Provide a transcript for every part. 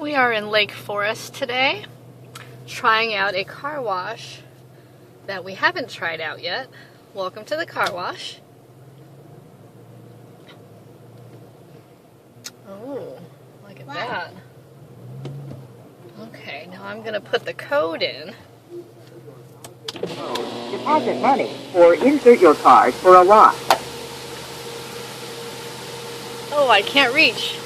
We are in Lake Forest today, trying out a car wash that we haven't tried out yet. Welcome to the car wash. Oh, look at that. Okay, now I'm going to put the code in. Deposit money or insert your card for a lot. Oh, I can't reach.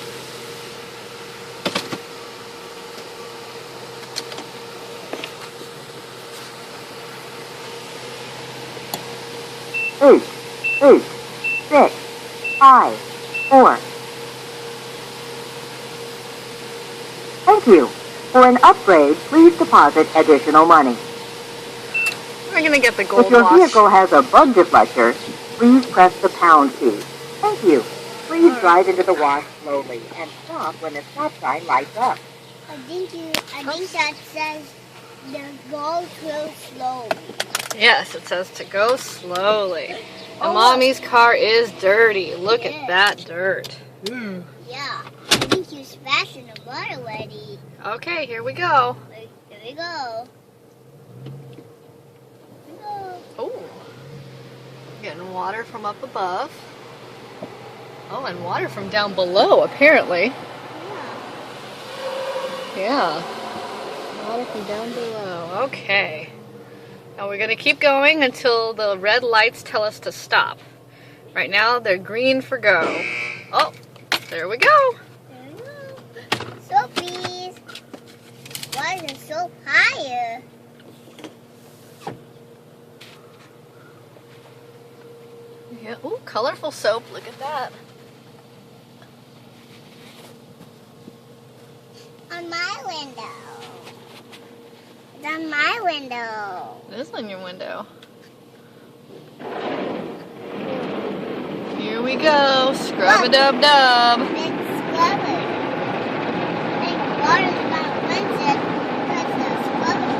Eight, 6, 5, 4. Thank you. For an upgrade, please deposit additional money. We're going to get the gold If your wash. vehicle has a bug deflector, please press the pound key. Thank you. Please drive into the wash slowly and stop when the stop sign lights up. I think that says the go too slowly. Yes, it says to go slowly. And Mommy's car is dirty. Look at that dirt. Yeah, I think you splashed in the mud already. Okay, here we go. Here we go. Oh, getting water from up above. Oh, and water from down below, apparently. Yeah. Water from down below. Okay. Now we're going to keep going until the red lights tell us to stop. Right now, they're green for go. Oh, there we go. There we go. Soap, please. Why is the soap higher? Yeah. Ooh, colorful soap. Look at that. On my window. It's on my window. It is on your window. Here we go. Scrub-a-dub-dub. It's scrubber. Like water's about rinse it because the scrubber.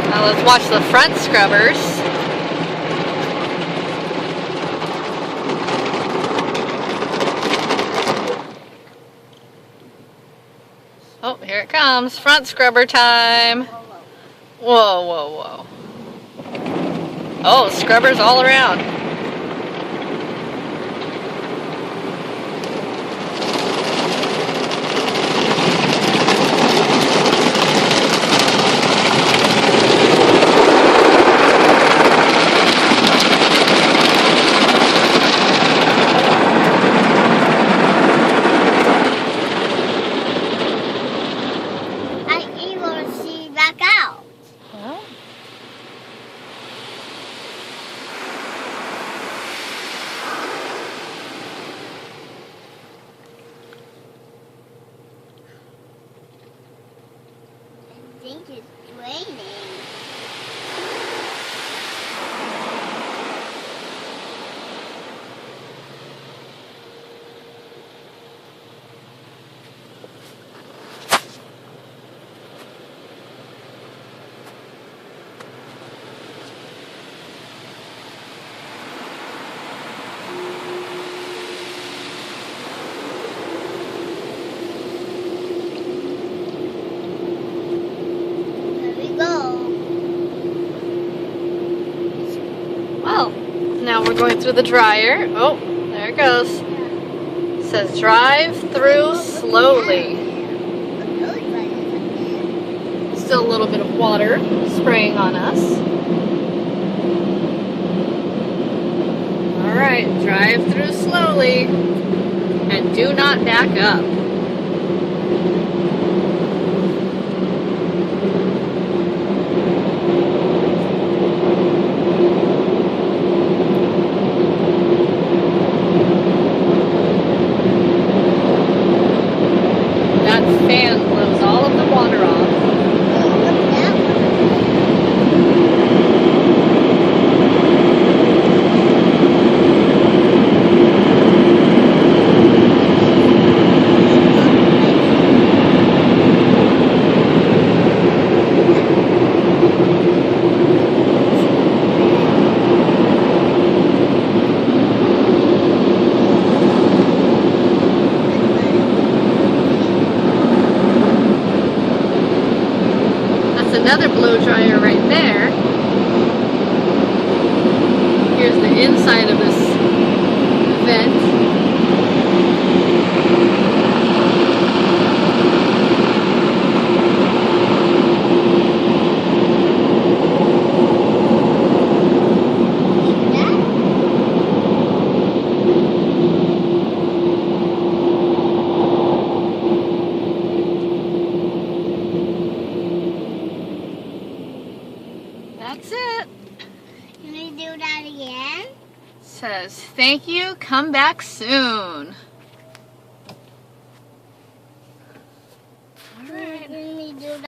Now let's watch the front scrubbers. Oh, here it comes. Front scrubber time. Whoa, whoa, whoa. Oh, scrubbers all around. I ain't gonna see back out. Well, I think it's raining. Here we go. well, now we're going through the dryer. Oh, there it goes. It says drive through slowly. Still a little bit of water spraying on us. Alright, drive through slowly and do not back up. That fan blows all of the water off. Oh, look at that one. another blow dryer right there. Here's the inside of this vent. That's it. Can we do that again? Says, thank you, come back soon. All right. Can we do that?